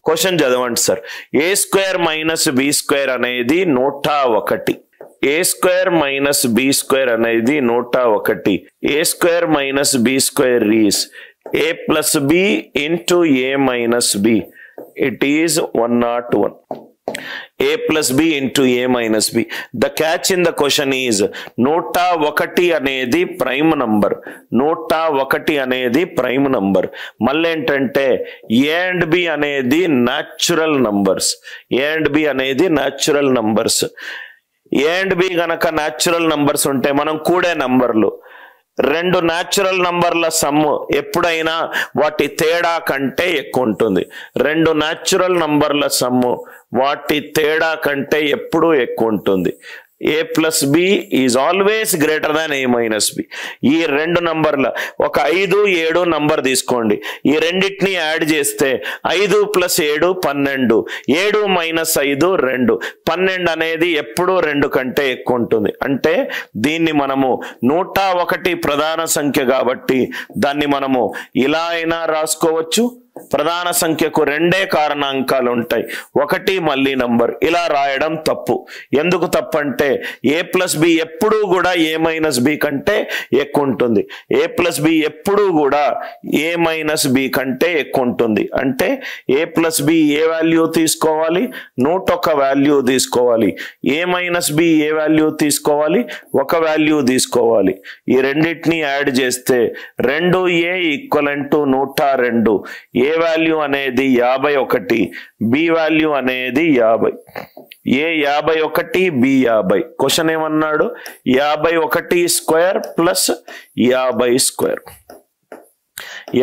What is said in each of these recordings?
Question చదవండి sir. A square minus B square అనేది 101. A square minus B square అనేది 101. A square minus B square is a plus b into a minus b. It is 101. a plus b into a minus b. The catch in the question is 101 అనేది prime number. 101 అనేది prime number. మళ్ళీ ఏంటంటే a and b అనేది natural numbers. a and b అనేది natural numbers. a and b గనక natural numbers ఉంటే మనం కూడే నంబర్లు. రెండు న్యాచురల్ నంబర్ల సమ్ ఎప్పుడైనా వాటి తేడా కంటే ఎక్కువ ఉంటుంది. రెండు న్యాచురల్ నంబర్ల సమ్ వాటి తేడా కంటే ఎప్పుడూ ఎక్కువ ఉంటుంది. a plus b is always greater than a minus b. ఈ రెండు నంబర్ల ఒక 5, 7 నంబర్ తీసుకోండి. ఈ రెండింటిని యాడ్ చేస్తే 5 + 7 12. 7 - 5 2. 12 అనేది ఎప్పుడూ 2 కంటే ఎక్కువ ఉంటుంది. అంటే దీన్ని మనము 101 ప్రధాన సంఖ్య కాబట్టి దాన్ని మనము ఇలా అయినా రాసుకోవచ్చు. ప్రధాన సంఖ్యకు రెండే కారణాంకాలు ఉంటాయి, ఒకటి మళ్ళీ నంబర్. ఇలా రాయడం తప్పు. ఎందుకు తప్పు అంటే a plus b ఎప్పుడూ కూడా a minus b కంటే ఎక్కువ ఉంటుంది. a plus b ఎప్పుడూ కూడా a minus b కంటే ఎక్కువ ఉంటుంది. అంటే a plus b A value తీసుకోవాలి? 101 వాల్యూ తీసుకోవాలి. a minus b A value తీసుకోవాలి? 1 వాల్యూ తీసుకోవాలి. ఈ రెండింటిని యాడ్ చేస్తే 2a = 102. ఏ వాల్యూ అనేది 51, బి వాల్యూ అనేది 50. ఏ 51, బి 50. క్వశ్చన్ ఏమన్నాడు? 51 square plus 50 square.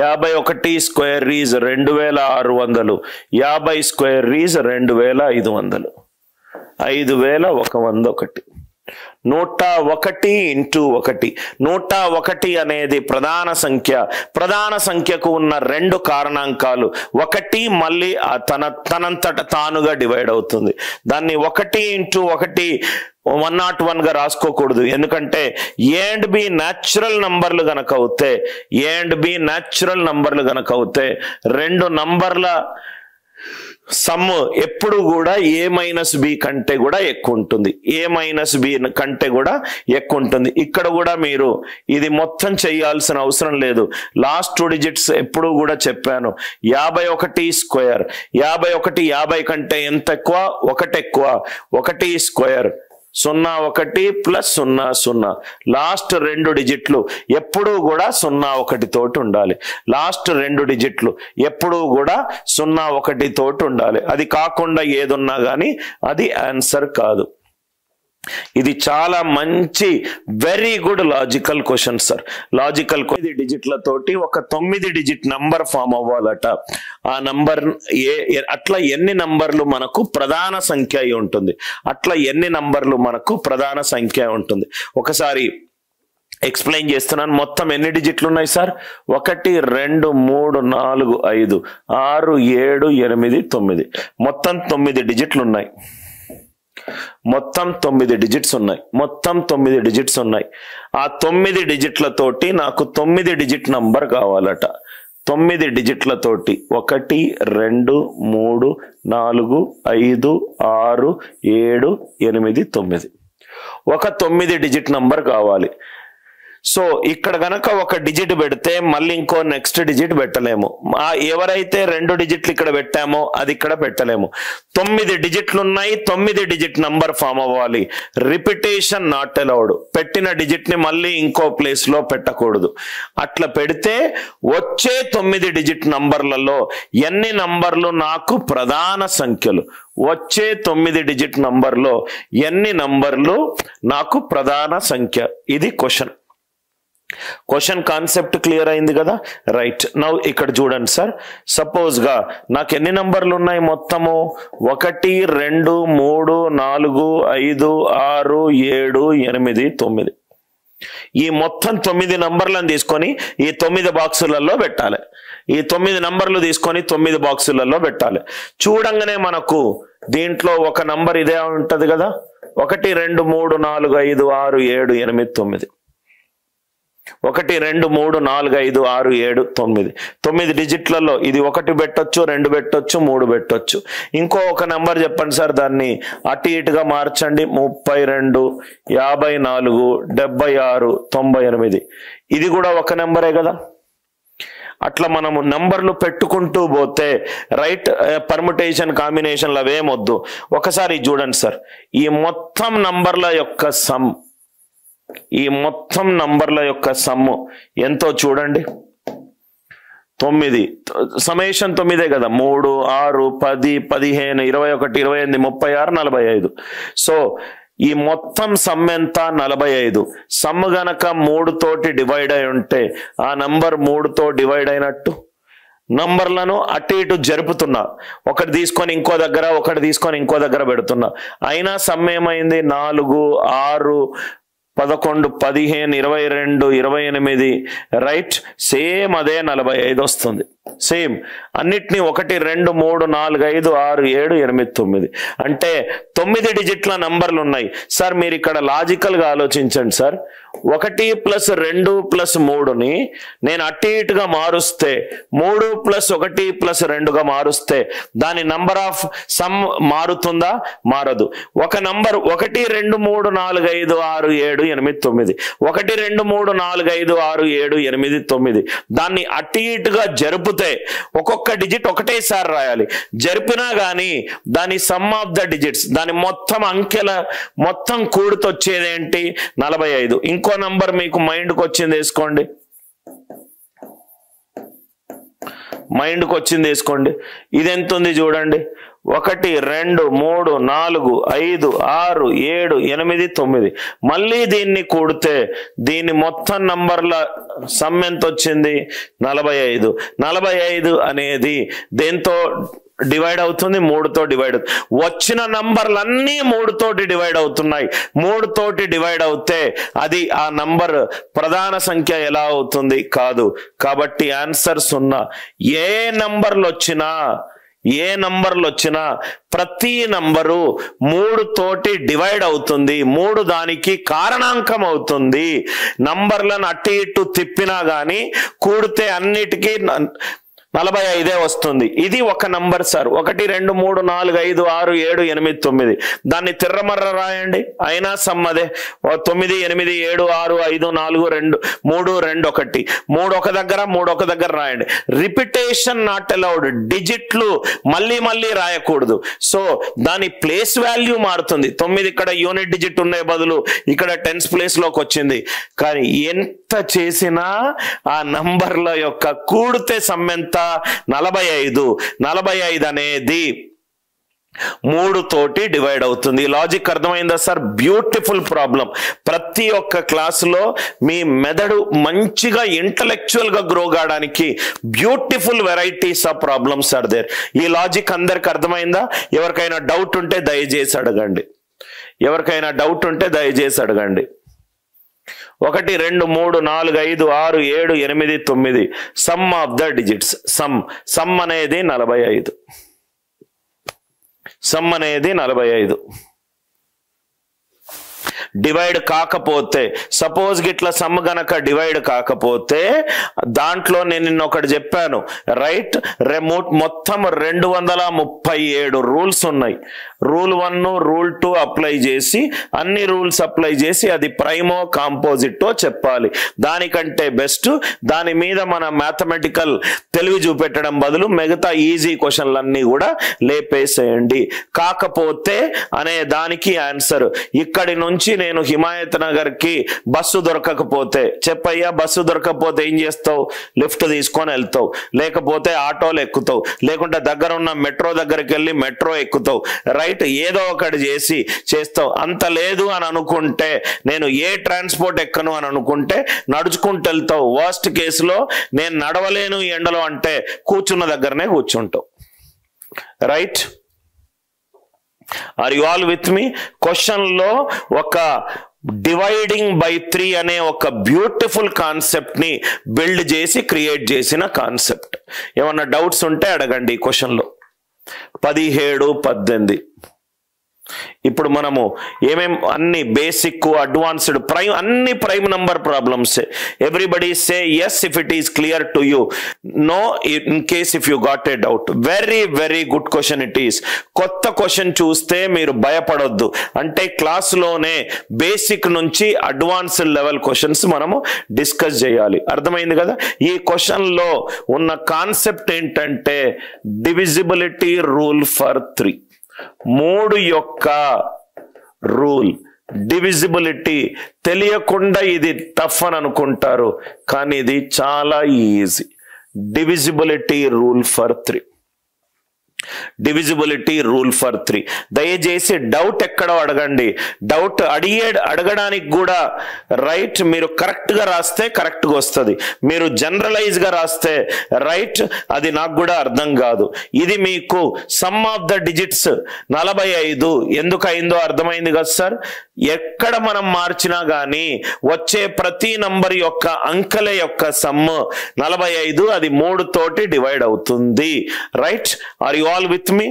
51 square is 2600. 50 square is 2500. 5101. 101 × 1. 101 అనేది ప్రధాన సంఖ్య. ప్రధాన సంఖ్యకు ఉన్న రెండు కారణాంకాలు. ఒకటి మళ్ళీ తనంతట తానుగా డివైడ్ అవుతుంది. దాన్ని 1 × 1 101 గా రాసుకోకూడదు. ఎందుకంటే a and b న్యాచురల్ నంబర్లు గనక అవుతే, a and b న్యాచురల్ నంబర్లు గనక అవుతే రెండు నంబర్ల సమ్ ఎప్పుడు కూడా a minus b కంటే కూడా ఎక్కువ ఉంటుంది. a minus b కంటే కూడా ఎక్కువ ఉంటుంది. ఇక్కడ కూడా మీరు ఇది మొత్తం చేయాల్సిన అవసరం లేదు. లాస్ట్ 2 డిజిట్స్ ఎప్పుడు కూడా చెప్పాను. 51 స్క్వేర్. 51 50 కంటే ఎంత ఎక్కువ? 1 ఎక్కువ. 1 స్క్వేర్ 01 + 00. లాస్ట్ 2 డిజిట్లు ఎప్పుడూ కూడా 01 తోటి ఉండాలి. లాస్ట్ 2 డిజిట్లు ఎప్పుడూ కూడా 01 తోటి ఉండాలి. అది కాకుండా ఏదున్నా కానీ అది ఆన్సర్ కాదు. ఇది చాలా మంచి very good logical question sir. Logical 9 డిజిట్లతోటి ఒక 9 డిజిట్ నంబర్ ఫామ్ అవ్వాలట. ఆ నంబర్ అట్లా ఎన్ని నంబర్లు మనకు ప్రధాన సంఖ్య అయి ఉంటుంది? అట్లా ఎన్ని నంబర్లు మనకు ప్రధాన సంఖ్య ఉంటుంది? ఒకసారి ఎక్స్ప్లెయిన్ చేస్తున్నాను. మొత్తం ఎన్ని డిజిట్లు ఉన్నాయి సార్? 1 2 3 4 5 6 7 8 9. మొత్తం 9 డిజిట్లు ఉన్నాయి. మొత్తం 9 డిజిట్స్ ఉన్నాయి. మొత్తం 9 డిజిట్స్ ఉన్నాయి. ఆ 9 డిజిట్లతోటి నాకు 9 డిజిట్ నంబర్ కావాలట. 9 డిజిట్లతోటి 1 2 3 4 5 6 7 8 9 ఒక 9 డిజిట్ నంబర్ కావాలి. సో ఇక్కడ గనక ఒక డిజిట్ పెడితే మళ్ళీ ఇంకో నెక్స్ట్ డిజిట్ పెట్టలేము. ఎవరైతే 2 డిజిట్లు ఇక్కడ పెట్టామో అది ఇక్కడ పెట్టలేము. 9 డిజిట్లు ఉన్నాయి. 9 డిజిట్ నంబర్ ఫామ్ అవ్వాలి. Repetition not allowed. పెట్టిన డిజిట్ ని మళ్ళీ ఇంకో ప్లేస్ లో పెట్టకూడదు. అట్లా పెడితే వచ్చే 9 డిజిట్ నంబర్లలో ఎన్ని నంబర్లు నాకు ప్రధాన సంఖ్యలు? వచ్చే 9 డిజిట్ నంబర్లో ఎన్ని నంబర్లు నాకు ప్రధాన సంఖ్య? ఇది క్వశ్చన్. క్వశ్చన్ కాన్సెప్ట్ క్లియర్ అయింది కదా? రైట్. నౌ ఇక్కడ చూడండి సార్. సపోజ్ గా నాకు ఎన్ని నంబర్లు ఉన్నాయి? మొత్తము 1 2 3 4 5 6 7 8 9. ఈ మొత్తం 9 నంబర్లను తీసుకొని ఈ 9 బాక్సులలో పెట్టాలి. ఈ 9 నంబర్లు తీసుకొని 9 బాక్సులలో పెట్టాలి. చూడంగానే మనకు దీంట్లో ఒక నంబర్ ఇదే ఉంటది కదా. 1 2 3 4 5 6 7 8 9. 1 2 3 4 5 6 7 9 9 డిజిట్లలో ఇది 1 పెట్టొచ్చు, 2 పెట్టొచ్చు, 3 పెట్టొచ్చు. ఇంకో ఒక నెంబర్ చెప్పండి సార్, దాన్ని అటు ఇటుగా మార్చండి. 32 54 76 98 ఇది కూడా ఒక నెంబరే కదా. అట్లా మనము నంబర్లు పెట్టుకుంటూ పోతే రైట్ పర్ముటేషన్ కాంబినేషన్లు అవేమొద్దు. ఒకసారి చూడండి సార్, ఈ మొత్తం నంబర్ల యొక్క సమ్ము ఎంతో చూడండి. 9 సమేషన్ 9 కదా. 3 6 10 15 21 28 36 45. సో ఈ మొత్తం సమ్ ఎంత? 45. సమ్ గనక 3 తోటి డివైడ్ అయి ఉంటే ఆ నంబర్ 3తో డివైడ్ అయినట్టు. నంబర్లను అటు ఇటు జరుపుతున్నా, ఒకటి తీసుకొని ఇంకో దగ్గర, ఒకటి తీసుకొని ఇంకో దగ్గర పెడుతున్నా, అయినా సమ్ ఏమైంది? 4 6 11 15 22 28 రైట్. సేమ్ అదే 45 వస్తుంది. సేమ్ అన్నిటినీ 1 2 3 4 5 6 7 8 9 అంటే 9 డిజిట్ల నంబర్లు ఉన్నాయి సార్. మీరు ఇక్కడ లాజికల్గా ఆలోచించండి సార్. 1 + 2 + 3ని నేను అటు ఇటుగా మారుస్తే, 3 + 1 + 2గా మారుస్తే దాని నంబర్ ఆఫ్ సమ్ మారుతుందా? మారదు. ఒక నంబర్ 1 2 3 4 5 6 7 8 9 1 2 3 4 5 6 7 8 9 దాన్ని అటు ఇటుగా జరిపితే ఒక్కొక్క డిజిట్ ఒకటేసారి రాయాలి. జరిపినా గానీ దాని సమ్ ఆఫ్ ద డిజిట్స్, దాని మొత్తం అంకెల మొత్తం కూడుతొచ్చేదేంటి? 45. ఇంకో నంబర్ మీకు మైండ్కి వచ్చింది వేసుకోండి, ఇది ఎంత ఉంది చూడండి. 1 2 3 4 5 6 7 8 9 మళ్ళీ దీన్ని కూడితే దీని మొత్తం నంబర్ల సమ్ ఎంత వచ్చింది? 45. 45 అనేది దేంతో డివైడ్ అవుతుంది? 3తో డివైడ్ అవుతుంది. వచ్చిన నంబర్లన్నీ 3తోటి డివైడ్ అవుతున్నాయి. 3తోటి డివైడ్ అవుతే అది ఆ నంబర్ ప్రధాన సంఖ్య ఎలా అవుతుంది? కాదు. కాబట్టి ఆన్సర్ 0. ఏ నంబర్లు వచ్చినా ప్రతి నంబరు 3తోటి డివైడ్ అవుతుంది. 3 దానికి కారణాంకం అవుతుంది. నంబర్లను అటు ఇటు తిప్పినా గానీ కూడితే అన్నిటికీ 45 వస్తుంది. ఇది ఒక నంబర్ సార్. 1 2 3 4 5 6 7 8 9 దాన్ని తిర్రమర్ర రాయండి, అయినా సమ్ అదే. 9 8 7 6 5 4 2 3 2 1 3 ఒక దగ్గర 3 ఒక దగ్గర రాయండి. Repetition not allowed. డిజిట్లు మళ్ళీ రాయకూడదు. సో దాని ప్లేస్ వాల్యూ మారుతుంది. 9 ఇక్కడ యూనిట్ డిజిట్ ఉండే బదులు ఇక్కడ టెన్స్ ప్లేస్ లోకి వచ్చింది. కానీ ఎంత చేసినా ఆ నంబర్ల యొక్క కూడితే సమ్ ఎంత? 45. 45 అనేది 3తోటి డివైడ్ అవుతుంది. లాజిక్ అర్థమైందా సార్? Beautiful problem. ప్రతి ఒక్క క్లాసులో మీ మెదడు మంచిగా ఇంటలెక్చువల్ గా గ్రో కావడానికి beautiful varieties of problems are there. ఈ లాజిక్ అందరికి అర్థమైందా? ఎవరికైనా డౌట్ ఉంటే దయచేసి అడగండి. 1 2 3 4 5 6 7 8 9 some of the digits. Some అనేది 45. డివైడ్ కాకపోతే, సపోజ్ గిట్లా సమ్ గనక డివైడ్ కాకపోతే దాంట్లో నేను నిన్న ఒకటి చెప్పాను రైట్. మొత్తం 237 రూల్స్ ఉన్నాయి. రూల్ 1 రూల్ 2 అప్లై చేసి అన్ని రూల్స్ అప్లై చేసి అది ప్రైమో కాంపోజిటో చెప్పాలి. దానికంటే బెస్ట్ దాని మీద మన మ్యాథమెటికల్ తెలివి చూపెట్టడం బదులు మిగతా ఈజీ క్వశ్చన్లన్నీ కూడా లేపేసేయండి. కాకపోతే అనే దానికి ఆన్సర్ ఇక్కడి నుంచి నేను హిమాయత్ నగర్ కి బస్సు దొరకకపోతే చెప్పయ్యా, బస్సు దొరకకపోతే ఏం చేస్తావు? లిఫ్ట్ తీసుకొని వెళ్తావు, లేకపోతే ఆటోలు ఎక్కుతావు, లేకుంటే దగ్గర ఉన్న మెట్రో దగ్గరికి వెళ్ళి మెట్రో ఎక్కుతావు రైట్. ఏదో ఒకటి చేస్తావు. అంత లేదు అని అనుకుంటే నేను ఏ ట్రాన్స్పోర్ట్ ఎక్కను అని అనుకుంటే నడుచుకుంటూ వెళ్తావు. వర్స్ట్ కేసులో నేను నడవలేను ఎండలో అంటే కూర్చున్న దగ్గరనే కూర్చుంటావు right. Are you all with me? Question లో ఒక డివైడింగ్ బై 3 అనే ఒక బ్యూటిఫుల్ కాన్సెప్ట్ ని బిల్డ్ చేసి క్రియేట్ చేసిన కాన్సెప్ట్. ఏమన్నా డౌట్స్ ఉంటే అడగండి. ఈ క్వశ్చన్ లో 17 18 ఇప్పుడు మనము ఏమేం అన్ని బేసిక్ అడ్వాన్స్డ్ ప్రైమ్ అన్ని prime number problems. Everybody say yes if it is clear to you, no in case if you got a doubt. Very very good question it is. కొత్త క్వశ్చన్ చూస్తే మీరు భయపడొద్దు. అంటే క్లాసులోనే బేసిక్ నుంచి advanced level questions మనము discuss చేయాలి. అర్థమైంది కదా? ఈ క్వశ్చన్లో ఉన్న కాన్సెప్ట్ ఏంటంటే డివిజిబిలిటీ రూల్ ఫర్ 3. 3 యొక్క రూల్. డివిజిబిలిటీ తెలియకుండా ఇది టఫ్ అని అనుకుంటారు, కానీ ఇది చాలా easy. Divisibility rule for 3. Divisibility rule for 3. దయచేసి డౌట్ ఎక్కడో అడగండి. డౌట్ అడగడానికి కూడా రైట్ మీరు కరెక్ట్గా రాస్తే కరెక్ట్గా వస్తుంది. మీరు జనరలైజ్గా రాస్తే రైట్ అది నాకు కూడా అర్థం కాదు. ఇది మీకు సమ్ ఆఫ్ ద డిజిట్స్ 45 ఎందుకు అయిందో అర్థమైంది కదా సార్? ఎక్కడ మనం మార్చినా కానీ వచ్చే ప్రతి నంబర్ యొక్క అంకెల యొక్క సమ్ 45, అది 3 తోటి డివైడ్ అవుతుంది. Right? Are you all with me?